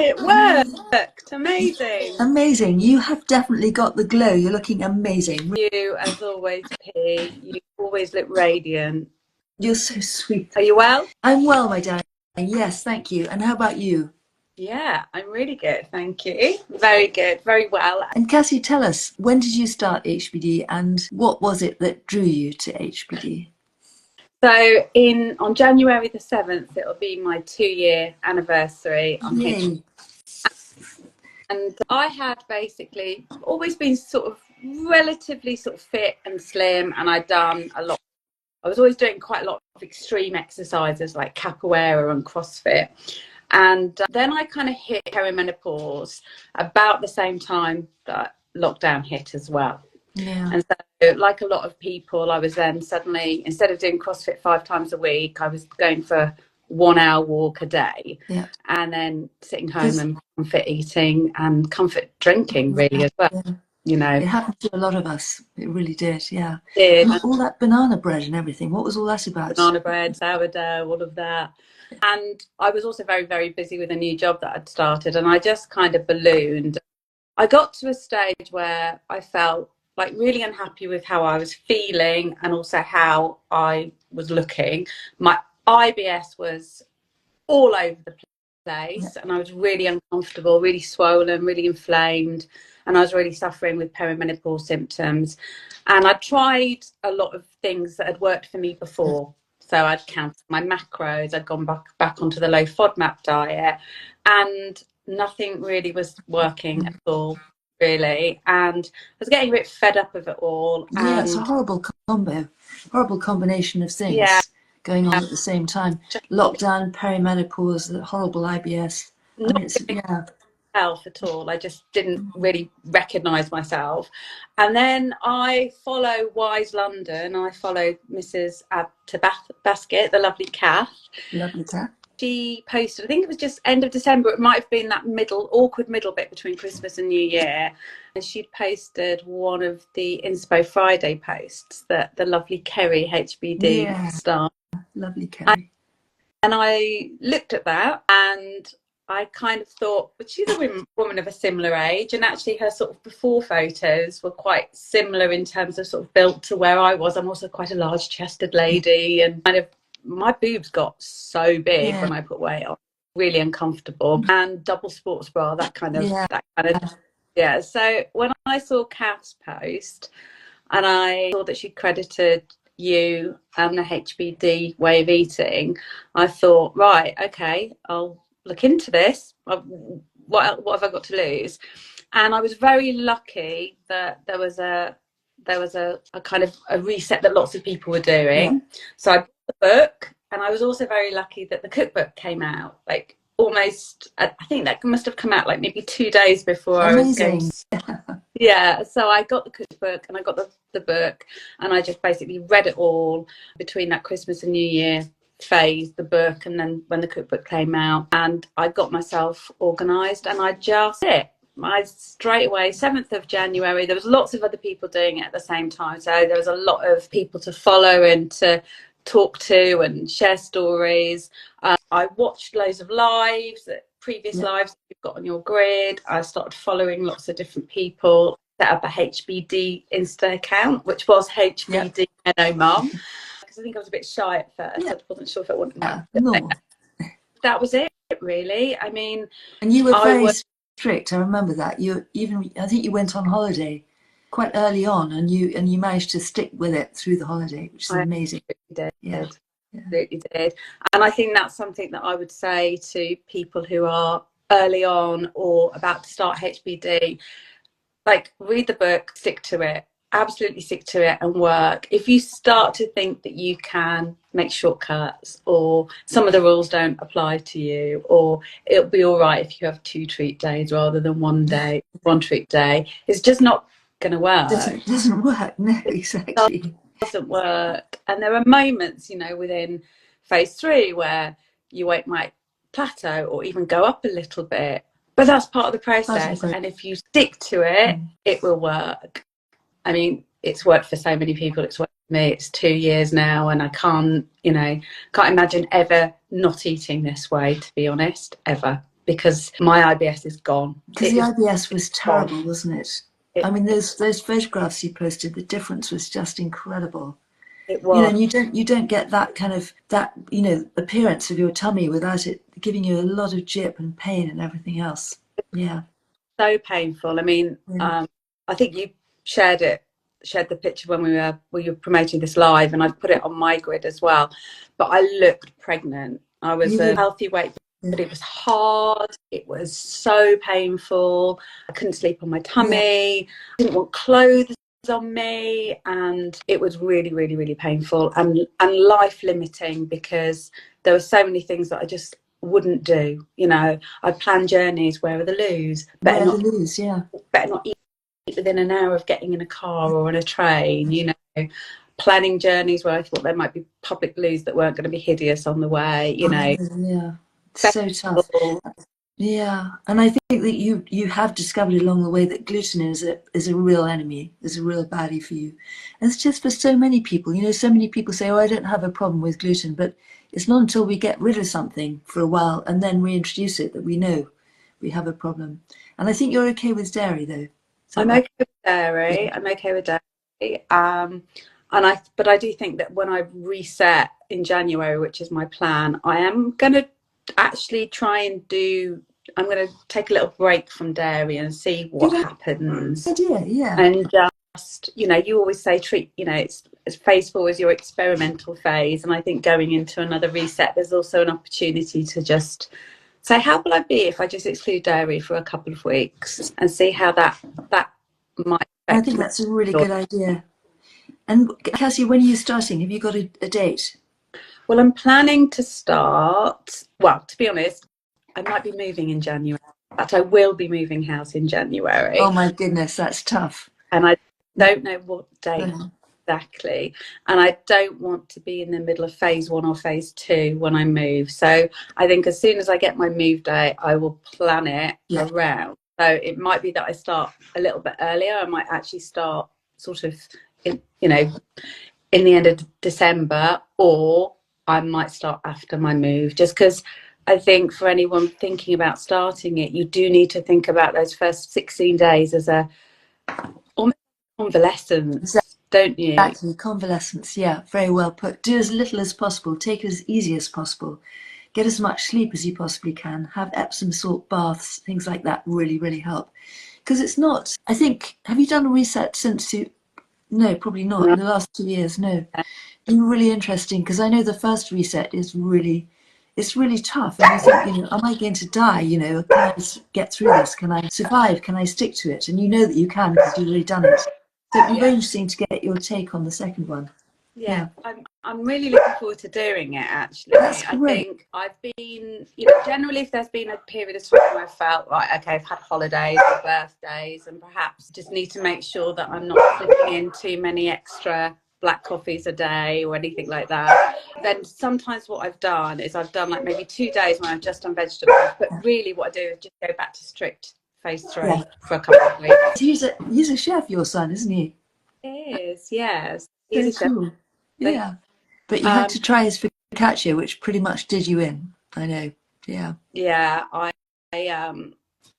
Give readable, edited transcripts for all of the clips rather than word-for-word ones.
it worked. Amazing. Amazing. You have definitely got the glow. You're looking amazing. You, as always, P. You always look radiant. You're so sweet. Are you well? I'm well, my darling. Yes, thank you. And how about you? Yeah, I'm really good, thank you. Very good, very well. And Cassy, tell us, when did you start HBD and what was it that drew you to HBD? So on January the 7th, it'll be my 2-year anniversary on HBD. And I had basically always been sort of relatively sort of fit and slim, and I'd done a lot. I was always doing quite a lot of extreme exercises like capoeira and CrossFit. And then I kind of hit perimenopause about the same time that lockdown hit as well. Yeah. And so, like a lot of people, I was then suddenly, instead of doing CrossFit 5 times a week, I was going for a 1-hour walk a day. Yeah. And then sitting home and comfort eating and comfort drinking, really, as well. Yeah. You know, it happened to a lot of us. It really did. Yeah. And all that banana bread and everything. What was all that about? Banana bread, sourdough, all of that. And I was also very, very busy with a new job that I'd started, and I just kind of ballooned. I got to a stage where I felt like really unhappy with how I was feeling and also how I was looking. My IBS was all over the place, and I was really uncomfortable, really swollen, really inflamed, and I was really suffering with perimenopause symptoms. And I tried a lot of things that had worked for me before. So I'd counted my macros, I'd gone back onto the low FODMAP diet, and nothing really was working at all, really. And I was getting a bit fed up of it all. Yeah, it's a horrible combination of things going on at the same time. Lockdown, perimenopause, the horrible IBS. I mean, health at all. I just didn't really recognise myself. And then I follow Wise London. I follow Mrs. Basket, the lovely Cath. Lovely Cath. She posted, I think it was just end of December, it might have been that awkward middle bit between Christmas and New Year, and she'd posted one of the Inspo Friday posts that the lovely Kerry HBD star. Lovely Kerry. And I looked at that and I kind of thought, but she's a woman of a similar age, and actually her sort of before photos were quite similar in terms of sort of built to where I was. I'm also quite a large chested lady, and kind of my boobs got so big when I put weight on, really uncomfortable, and double sports bra, that kind of. So when I saw Cath's post and I saw that she credited you and the HBD way of eating, I thought, right, okay, I'll look into this. What have I got to lose? And I was very lucky that there was a kind of a reset that lots of people were doing. So I bought the book, and I was also very lucky that the cookbook came out like almost, I think that must have come out like maybe 2 days before I was going. So I got the cookbook and I got the book, and I just basically read it all between that Christmas and New Year phase, the book, and then when the cookbook came out, and I got myself organised, and I straight away, 7th of January, there was lots of other people doing it at the same time, so there was a lot of people to follow and to talk to and share stories. I watched loads of lives, previous lives that you've got on your grid. I started following lots of different people, set up a HBD Insta account, which was HBD Menno Mum. I think I was a bit shy at first. I wasn't sure if I wanted to. That was it, really. I mean, and you were very strict. I remember that. I think you went on holiday quite early on, and you managed to stick with it through the holiday, which is amazing. Absolutely did. And I think that's something that I would say to people who are early on or about to start HBD. Like, read the book, stick to it. Absolutely stick to it and work. If you start to think that you can make shortcuts, or some of the rules don't apply to you, or it'll be all right if you have 2 treat days rather than one treat day, it's just not going to work. It doesn't work. No, exactly. It doesn't work. And there are moments, within phase 3 where your weight might plateau or even go up a little bit, but that's part of the process. And if you stick to it, it will work. I mean, it's worked for so many people. It's worked for me. It's 2 years now, and I can't imagine ever not eating this way, to be honest, ever. because my IBS is gone. Because the IBS was terrible, wasn't it? I mean, those photographs you posted, the difference was just incredible. It was. And you don't get that kind of appearance of your tummy without it giving you a lot of jip and pain and everything else. Yeah. So painful. I mean, I think you shared the picture when we were promoting this live, and I've put it on my grid as well. But I looked pregnant. I was a healthy weight, but it was hard. It was so painful. I couldn't sleep on my tummy. I didn't want clothes on me, and it was really, really, really painful and life limiting, because there were so many things that I just wouldn't do. I'd plan journeys. Where are the loos? Better not eat within an hour of getting in a car or on a train. Planning journeys where I thought there might be public loos that weren't going to be hideous on the way. So tough. Yeah, and I think that you have discovered along the way that gluten is a real enemy, is a real baddie for you. And it's just for so many people. So many people say, oh, I don't have a problem with gluten, but it's not until we get rid of something for a while and then reintroduce it that we know we have a problem. And I think you're okay with dairy, though. I'm okay with dairy. Yeah. I'm okay with dairy. But I do think that when I reset in January, which is my plan, I am going to actually I'm going to take a little break from dairy and see what happens. Good idea, yeah. And just, you always say it's phase 4 is your experimental phase, and I think going into another reset, there's also an opportunity to just say, how will I be if I just exclude dairy for a couple of weeks and see how that might affect. I think that's a really good idea. And Cassy, when are you starting? Have you got a date? Well, I'm planning to start. Well, to be honest, I might be moving in January. But I will be moving house in January. Oh my goodness, that's tough. And I don't know what date exactly. And I don't want to be in the middle of phase 1 or phase 2 when I move. So I think as soon as I get my move date, I will plan it around. So it might be that I start a little bit earlier. I might actually start sort of in the end of December, or I might start after my move, just because I think for anyone thinking about starting it, you do need to think about those first 16 days as almost convalescence, don't you? Exactly, convalescence, yeah, very well put. Do as little as possible, take it as easy as possible, get as much sleep as you possibly can, have Epsom salt baths, things like that really, really help. Because it's not, I think, have you done a reset since you, no, probably not, in the last 2 years, no. It's really interesting, because I know the first reset is really, it's really tough, and you think, am I going to die? Can I get through this? Can I survive? Can I stick to it? And you know that you can, because you've already done it. So it'd be very interesting to get your take on the second one. Yeah. I'm really looking forward to doing it, actually. That's great. I think I've been, generally if there's been a period of time where I felt like, okay, I've had holidays or birthdays, and perhaps just need to make sure that I'm not slipping in too many extra black coffees a day or anything like that, then sometimes what I've done is I've done like maybe 2 days when I've just done vegetables, but really what I do is just go back to strict phase 3 for a couple of weeks. He's a chef, your son, isn't he? He is, yes. Very cool. Yeah. But you had to try his focaccia, which pretty much did you in. I know. Yeah. Yeah,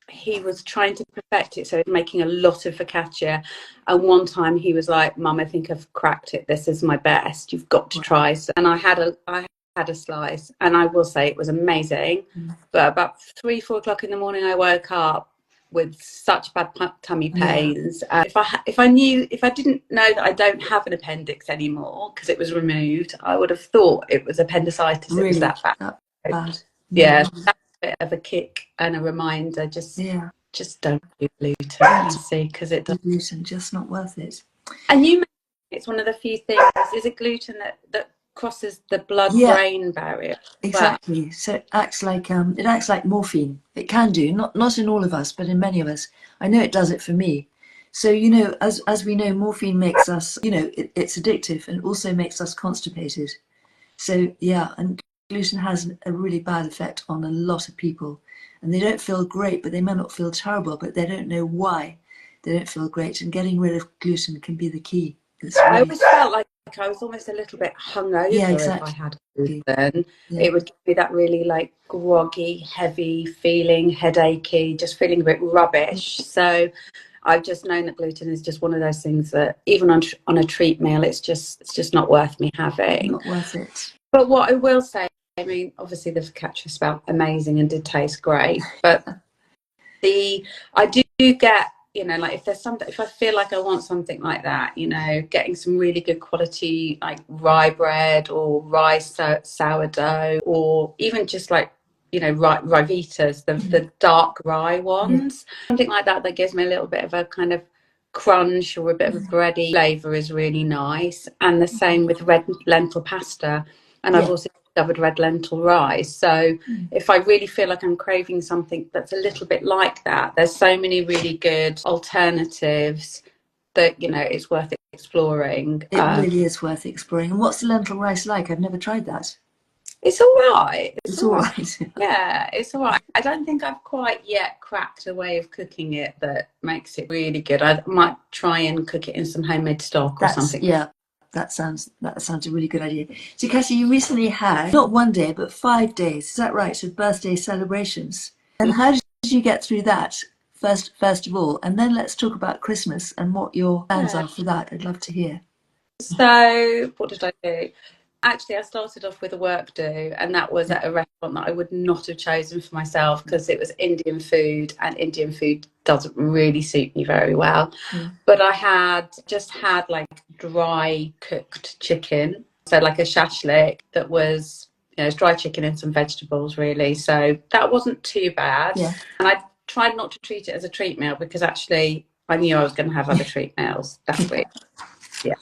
he was trying to perfect it, so he was making a lot of focaccia, and one time he was like, Mum, I think I've cracked it, this is my best, you've got to try. And I had a slice, and I will say it was amazing. But about 3-4 o'clock in the morning I woke up with such bad tummy pains. If I didn't know that I don't have an appendix anymore because it was removed, I would have thought it was appendicitis. Really? It was that bad. Yeah, that's a bit of a kick and a reminder. Just don't do gluten, see, because it does. Gluten, just not worth it. And you mentioned it's one of the few things. Is it gluten that crosses the blood-brain barrier? Exactly. So it acts like morphine. It can do, not in all of us, but in many of us. I know it does it for me. So as we know, morphine makes us, it's addictive and also makes us constipated. So and gluten has a really bad effect on a lot of people, and they don't feel great, but they may not feel terrible, but they don't know why they don't feel great. And getting rid of gluten can be the key. It's I really, always felt like I was almost a little bit yeah, hungover if I exactly. had gluten. Yeah. It would give me that really like groggy, heavy feeling, headachy, just feeling a bit rubbish. So I've just known that gluten is just one of those things that even on a treat meal, it's just not worth me having. Not worth it. But what I will say, I mean, obviously the focaccia smelled amazing and did taste great, but I do get, like if there's something, if I feel like I want something like that, getting some really good quality like rye bread or rye sourdough, or even just like rye vitas, the dark rye Yeah. ones, something like that that gives me a little bit of a kind of crunch or a bit of a bready flavour is really nice. And the same with red lentil pasta. And I've Yeah. also discovered red lentil rice. So if I really feel like I'm craving something that's a little bit like that, there's so many really good alternatives that, it's worth exploring. It really is worth exploring. And what's the lentil rice like? I've never tried that. It's all right. It's It's all all right. right. Yeah, it's all right. I don't think I've quite yet cracked a way of cooking it that makes it really good. I might try and cook it in some homemade stock or That's, something. yeah, that sounds a really good idea. So, Cassy, you recently had not 1 day but 5 days. Is that right? Of birthday celebrations. And how did you get through that? First of all, and then let's talk about Christmas and what your plans Yeah. are for that. I'd love to hear. So what did I do? Actually, I started off with a work do, and that was Yeah. at a restaurant that I would not have chosen for myself because it was Indian food, and Indian food doesn't really suit me very well. Yeah. But I had just had like dry cooked chicken, so like a shashlik that was, it's dry chicken and some vegetables really. So that wasn't too bad. Yeah. And I tried not to treat it as a treat meal because actually I knew I was going to have other treat meals that week. Yeah.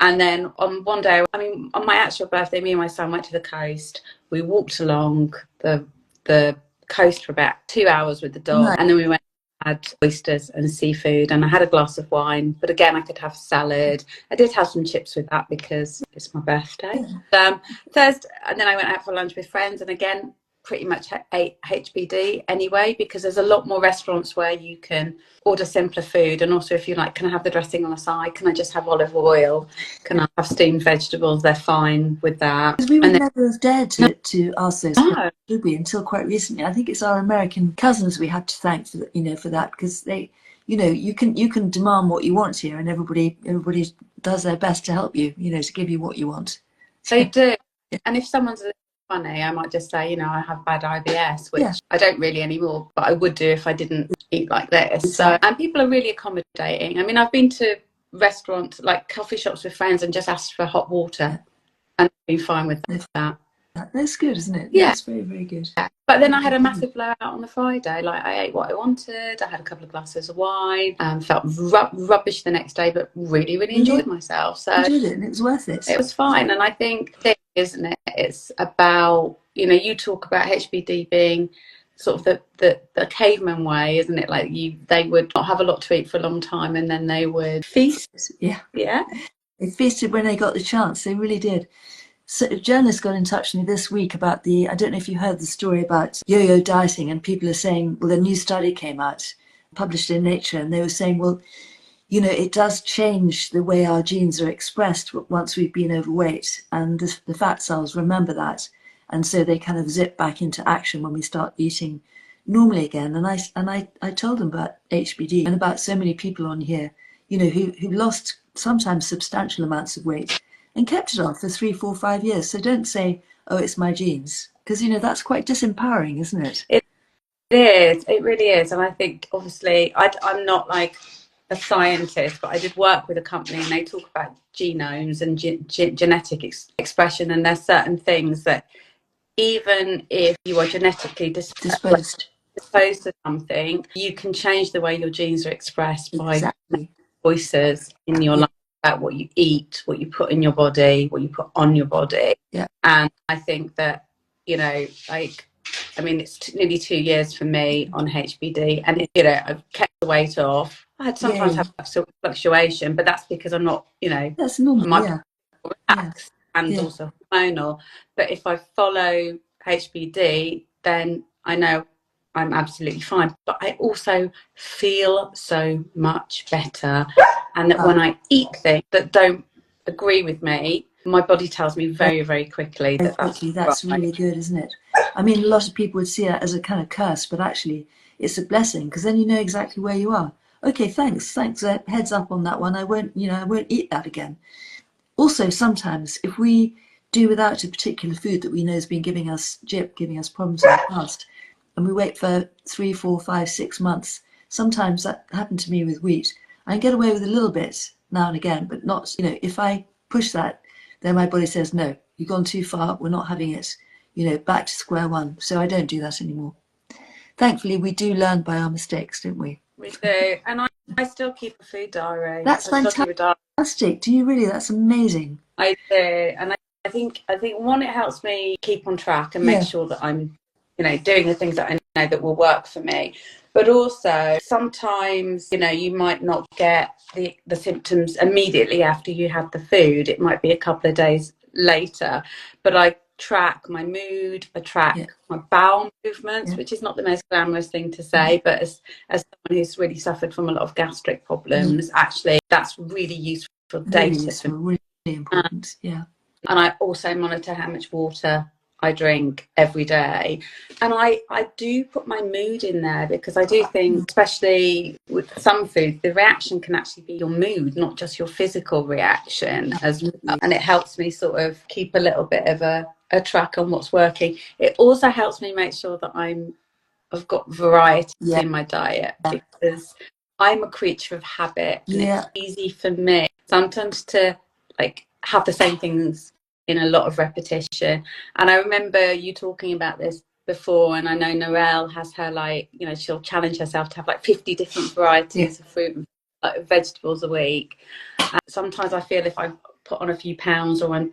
And then on one day, I mean, on my actual birthday, me and my son went to the coast. We walked along the coast for about 2 hours with the dog, Nice. and then we went and had oysters and seafood, and I had a glass of wine. But again, I could have salad. I did have some chips with that because it's my birthday. Thursday, and then I went out for lunch with friends, and again, pretty much ate HBD anyway because there's a lot more restaurants where you can order simpler food, and also if you like, can I have the dressing on the side, can I just have olive oil, can I have steamed vegetables, they're fine with that. Because we would And then never have dared to ask those questions, no, would we, until quite recently. I think it's our American cousins we have to thank for for that, because they, you can demand what you want here, and everybody does their best to help you, to give you what you want. they do. And if someone's a little funny, I might just say, I have bad IBS, which Yeah, I don't really anymore, but I would do if I didn't eat like this. So, exactly. and people are really accommodating. I mean, I've been to restaurants, like coffee shops with friends, and just asked for hot water, and been fine with that. That's good, isn't it? Yeah. That's very, very good. But then I had a massive blowout on the Friday. Like I ate what I wanted. I had a couple of glasses of wine. Felt rubbish the next day, but really, really enjoyed myself. So Enjoyed it, and it was worth it. it was fine. And I think, isn't it? It's about, you talk about HBD being sort of the caveman way, isn't it? Like they would not have a lot to eat for a long time, and then they would feast. Yeah, Yeah. they feasted when they got the chance. They really did. So a journalist got in touch with me this week about I don't know if you heard the story about yo-yo dieting, and people are saying, well, a new study came out, published in Nature, and they were saying, well, it does change the way our genes are expressed once we've been overweight, and the fat cells remember that, and so they kind of zip back into action when we start eating normally again. And I told them about HBD and about so many people on here, who lost sometimes substantial amounts of weight and kept it on for 3, 4, 5 years. So don't say, oh, it's my genes, because that's quite disempowering, isn't it? It is. It really is. And I think, obviously, I'm not like a scientist, but I did work with a company, and they talk about genomes and genetic expression. And there's certain things that even if you are genetically Disposed. disposed to something, you can change the way your genes are expressed by Exactly. choices in your Yeah. life about what you eat, what you put in your body, what you put on your body. Yeah. And I think that, like, I mean, it's nearly 2 years for me on HBD, and I've kept the weight off. I had sometimes Yay. have fluctuation, but that's because I'm not, That's normal. my Yeah. Yeah. relaxed and Yeah. also hormonal. But if I follow HBD, then I know I'm absolutely fine. But I also feel so much better. and that when I eat things that don't agree with me, my body tells me very, very quickly that that's That's right. really good, isn't it? I mean, a lot of people would see that as a kind of curse, but actually it's a blessing, because then you know exactly where you are. Okay, thanks, heads up on that one. I won't, I won't eat that again. Also, sometimes if we do without a particular food that we know has been giving us problems in the past, and we wait for 3, 4, 5, 6 months, sometimes that happened to me with wheat. I can get away with a little bit now and again, but not, if I push that, then my body says, no, you've gone too far, we're not having it, back to square one. So I don't do that anymore. Thankfully, we do learn by our mistakes, don't we? We do. And I still keep a food diary. That's I still keep a diary. fantastic. Do you really? That's amazing. I do. And I think one, it helps me keep on track and make sure that I'm, doing the things that I know that will work for me. But also sometimes, you might not get the symptoms immediately after you have the food. It might be a couple of days later. But I track my mood, I track my bowel movements, which is not the most glamorous thing to say, but as someone who's really suffered from a lot of gastric problems, actually that's really useful data. Really useful, really important, And I also monitor how much water I drink every day. And I do put my mood in there, because I do think, especially with some food, the reaction can actually be your mood, not just your physical reaction. And it helps me sort of keep a little bit of a track on what's working. It also helps me make sure that I've got variety in my diet, because I'm a creature of habit, and it's easy for me sometimes to have the same things in a lot of repetition. And I remember you talking about this before, and I know Noelle has her she'll challenge herself to have 50 different varieties of fruit and vegetables a week. And sometimes I feel if I put on a few pounds, or I'm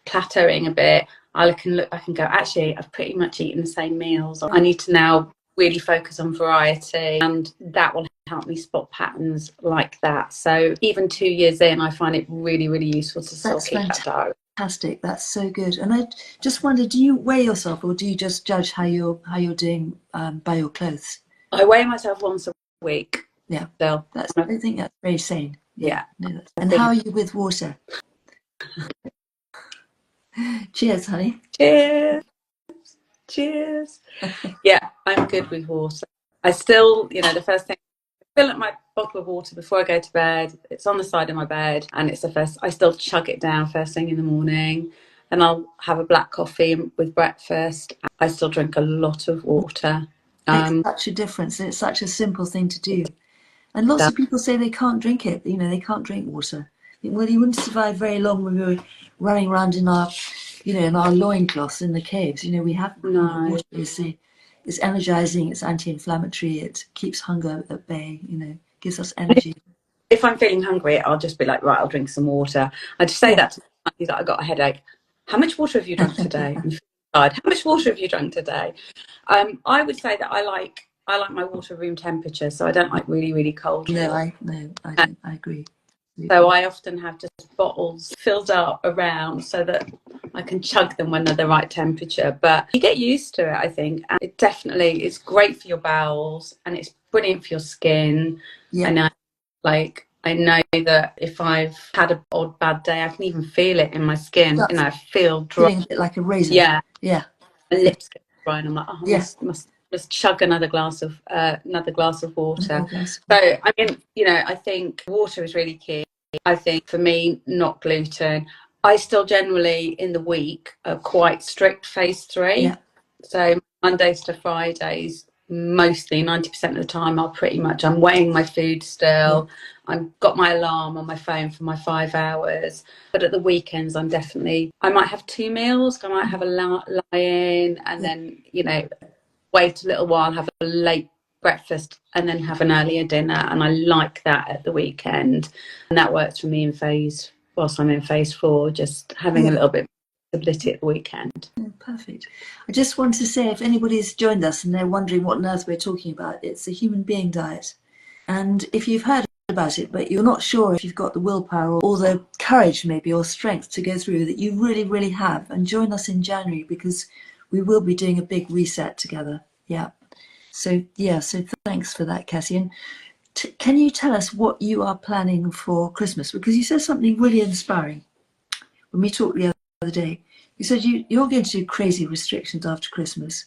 plateauing a bit, I can look back and go, actually, I've pretty much eaten the same meals. I need to now really focus on variety, and that will help me spot patterns like that. So even 2 years in, I find it really, really useful to still keep that diary. Fantastic. That's so good. And I just wonder, do you weigh yourself, or do you just judge how you're doing by your clothes? I weigh myself once a week. Yeah. So I think that's very sane. Yeah. And how are you with water? Cheers, honey. Cheers. Yeah, I'm good with water. I still, the first thing, I fill up my bottle of water before I go to bed. It's on the side of my bed, and it's I still chug it down first thing in the morning. And I'll have a black coffee with breakfast. I still drink a lot of water. Makes such a difference. It's such a simple thing to do. And lots of people say they can't drink it. They can't drink water. Well, you wouldn't survive very long when we were running around in our, in our loincloths in the caves. We have water. It's energizing. It's anti-inflammatory. It keeps hunger at bay. Gives us energy. If I'm feeling hungry, I'll just be like, right, I'll drink some water. I just say that to my that I got a headache. How much water have you drunk today? How much water have you drunk today? I would say that I like my water room temperature, so I don't like really, really cold water. I don't. I agree. So I often have just bottles filled up around so that I can chug them when they're the right temperature. But you get used to it, I think. And it's great for your bowels, and it's brilliant for your skin. Yeah. And I know that if I've had an odd bad day, I can even feel it in my skin. I feel dry. Feeling a bit like a razor. Yeah. Yeah. My lips get dry, and I'm like, must chug another glass of water. So I think water is really key. I think for me, not gluten. I still generally in the week are quite strict phase 3. Yeah. So Mondays to Fridays, mostly 90% of the time, I'm weighing my food still. Yeah. I've got my alarm on my phone for my 5 hours. But at the weekends, I might have 2 meals. I might have a lie-in, and then, wait a little while, have a late breakfast, and then have an earlier dinner. And I like that at the weekend. And that works for me whilst I'm in phase 4, just having a little bit of stability at the weekend. Perfect. I just want to say, if anybody's joined us and they're wondering what on earth we're talking about, it's a human being diet. And if you've heard about it, but you're not sure if you've got the willpower or the courage maybe, or strength to go through, that you really, really have, and join us in January, because we will be doing a big reset together. So thanks for that, Cassy. And Can you tell us what you are planning for Christmas? Because you said something really inspiring when we talked the other day. You said you're going to do crazy restrictions after Christmas,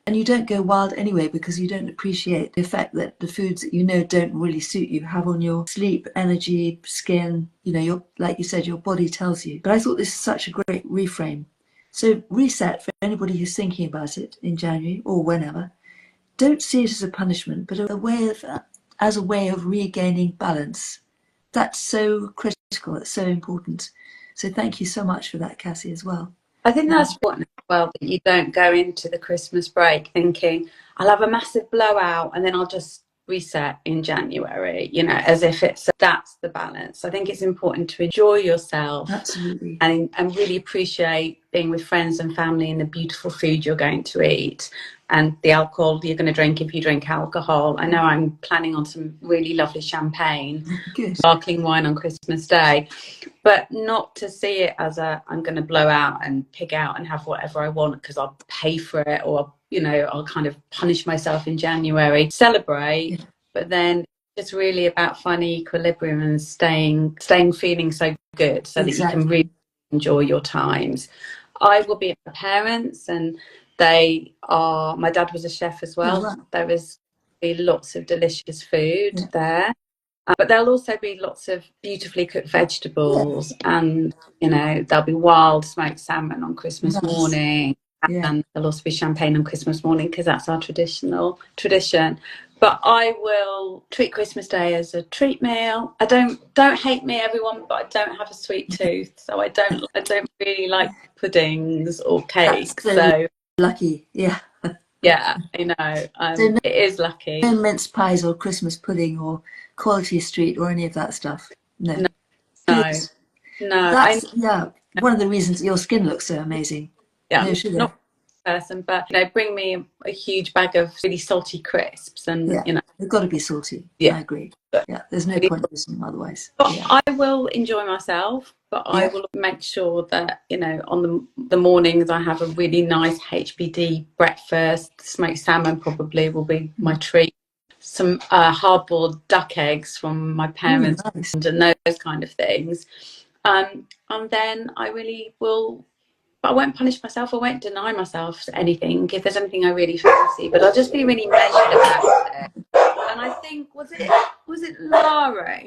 and you don't go wild anyway because you don't appreciate the effect that the foods that you know don't really suit you have on your sleep, energy, skin. You know, like you said, your body tells you. But I thought this is such a great reframe. So reset for anybody who's thinking about it in January or whenever. Don't see it as a punishment, but as a way of regaining balance. That's so critical. It's so important. So thank you so much for that, Cassy, as well. I think that's important as well, that you don't go into the Christmas break thinking, I'll have a massive blowout and then I'll just reset in January, you know, as if that's the balance. I think it's important to enjoy yourself. Absolutely. And really appreciate being with friends and family and the beautiful food you're going to eat and the alcohol you're going to drink if you drink alcohol. I know I'm planning on some really lovely champagne, Good. sparkling wine on Christmas Day, but not to see it as I'm going to blow out and pig out and have whatever I want because I'll pay for it, or, you know, I'll kind of punish myself in January. Celebrate, but then it's really about finding equilibrium and staying feeling so good so that you can really enjoy your times. I will be at my parents, and my dad was a chef as well. Oh, wow. There is lots of delicious food there. But there'll also be lots of beautifully cooked vegetables, and, you know, there'll be wild smoked salmon on Christmas morning. And there'll also be champagne on Christmas morning because that's our tradition. But I will treat Christmas Day as a treat meal. I don't hate me, everyone, but I don't have a sweet tooth, so I don't really like puddings or cakes. So lucky, yeah, I know. So it is lucky. No mince pies or Christmas pudding or Quality Street or any of that stuff. No. No. That's one of the reasons your skin looks so amazing. Yeah, no sugar. Not person, but, you know, bring me a huge bag of really salty crisps, and you know, they've got to be salty. I agree. There's no point in using them otherwise. But I will enjoy myself, but I will make sure that, you know, on the mornings I have a really nice HBD breakfast. Smoked salmon probably will be my treat. Some hard-boiled duck eggs from my parents, nice. and those kind of things. And then I really will. But I won't punish myself. I won't deny myself anything if there's anything I really fancy. But I'll just be really measured about it. And I think was it Lara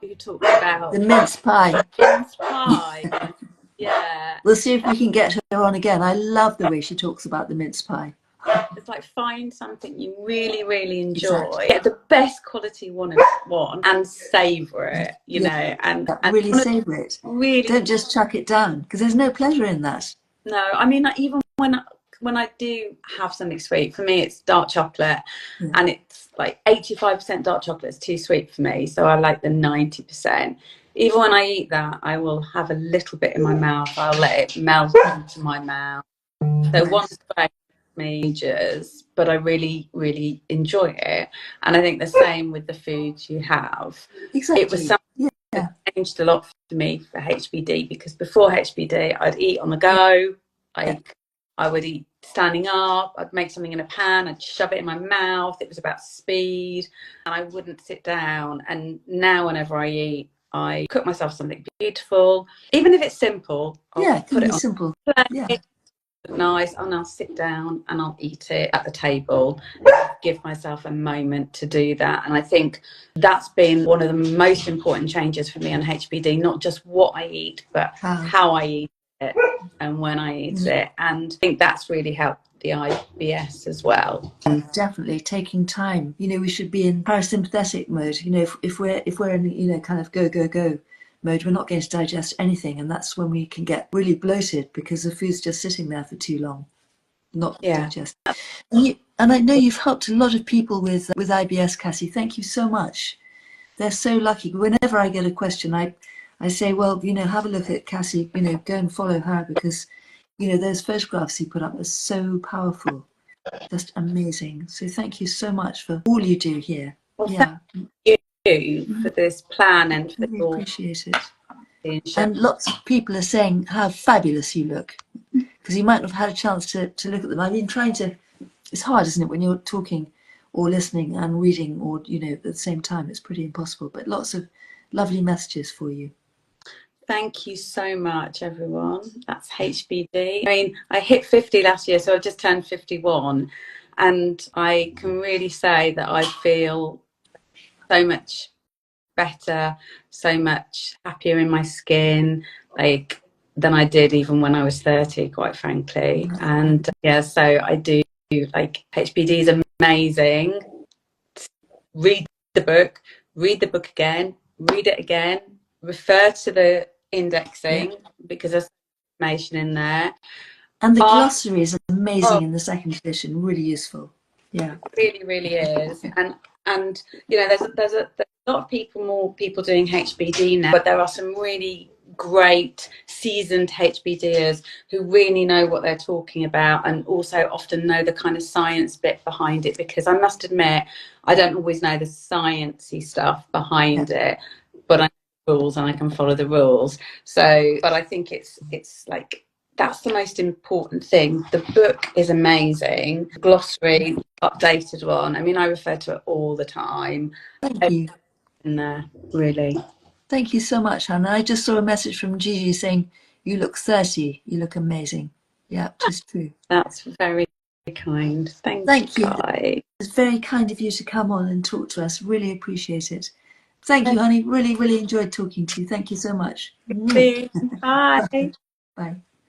who talked about the mince pie? Mince pie. Yeah. We'll see if we can get her on again. I love the way she talks about the mince pie. It's like, find something you really, really enjoy, get the best quality one, and savour it, you know, and really savour it. Really, don't just chuck it down, because there's no pleasure in that. No, I mean, even when I do have something sweet, for me it's dark chocolate, and it's like 85% dark chocolate is too sweet for me, so I like the 90%. Even when I eat that, I will have a little bit in my mouth. I'll let it melt into my mouth. So one spray majors, but I really, really enjoy it. And I think the same with the foods you have. Exactly. It was something that changed a lot for me for HBD, because before HBD I'd eat on the go. I would eat standing up, I'd make something in a pan, I'd shove it in my mouth. It was about speed, and I wouldn't sit down. And now whenever I eat, I cook myself something beautiful, even if it's simple. I'll put it on simple. Nice, and I'll sit down and I'll eat it at the table. Give myself a moment to do that. And I think that's been one of the most important changes for me on HBD, not just what I eat, but how I eat it and when I eat it. And I think that's really helped the IBS as well. Definitely taking time. You know, we should be in parasympathetic mode. You know, if we're in, you know, kind of go mode, we're not going to digest anything, and that's when we can get really bloated because the food's just sitting there for too long, not digest. And I know you've helped a lot of people with IBS, Cassy. Thank you so much. They're so lucky. Whenever I get a question, I say, well, you know, have a look at Cassy. You know, go and follow her, because, you know, those photographs you put up are so powerful, just amazing. So thank you so much for all you do here. Well, thank you for this plan, and for really appreciate it. And lots of people are saying how fabulous you look, because you might not have had a chance to look at them. I've been trying to. It's hard, isn't it, when you're talking or listening and reading, or at the same time. It's pretty impossible. But lots of lovely messages for you. Thank you so much, everyone. That's HBD. I mean, I hit 50 last year, so I just turned 51. And I can really say that I feel so much better, so much happier in my skin, like, than I did even when I was 30, quite frankly. And yeah, so I do, like, HBD is amazing. Read read the book again, read it again, refer to the indexing because there's information in there. And the glossary is amazing in the second edition, really useful. Yeah, it really is. And there's a lot of more people doing HBD now, but there are some really great seasoned HBDers who really know what they're talking about, and also often know the kind of science bit behind it, because I must admit I don't always know the sciencey stuff behind it, but I know the rules and I can follow the rules. So but I think it's like, that's the most important thing. The book is amazing. Glossary, updated one. I mean, I refer to it all the time. Thank you. In there, really. Thank you so much, Hannah. I just saw a message from Gigi saying, "You look 30. You look amazing." Yeah, just true. That's very kind. Thank you. Guys. It's very kind of you to come on and talk to us. Really appreciate it. Thank you, honey. Really, really enjoyed talking to you. Thank you so much. Bye. Bye.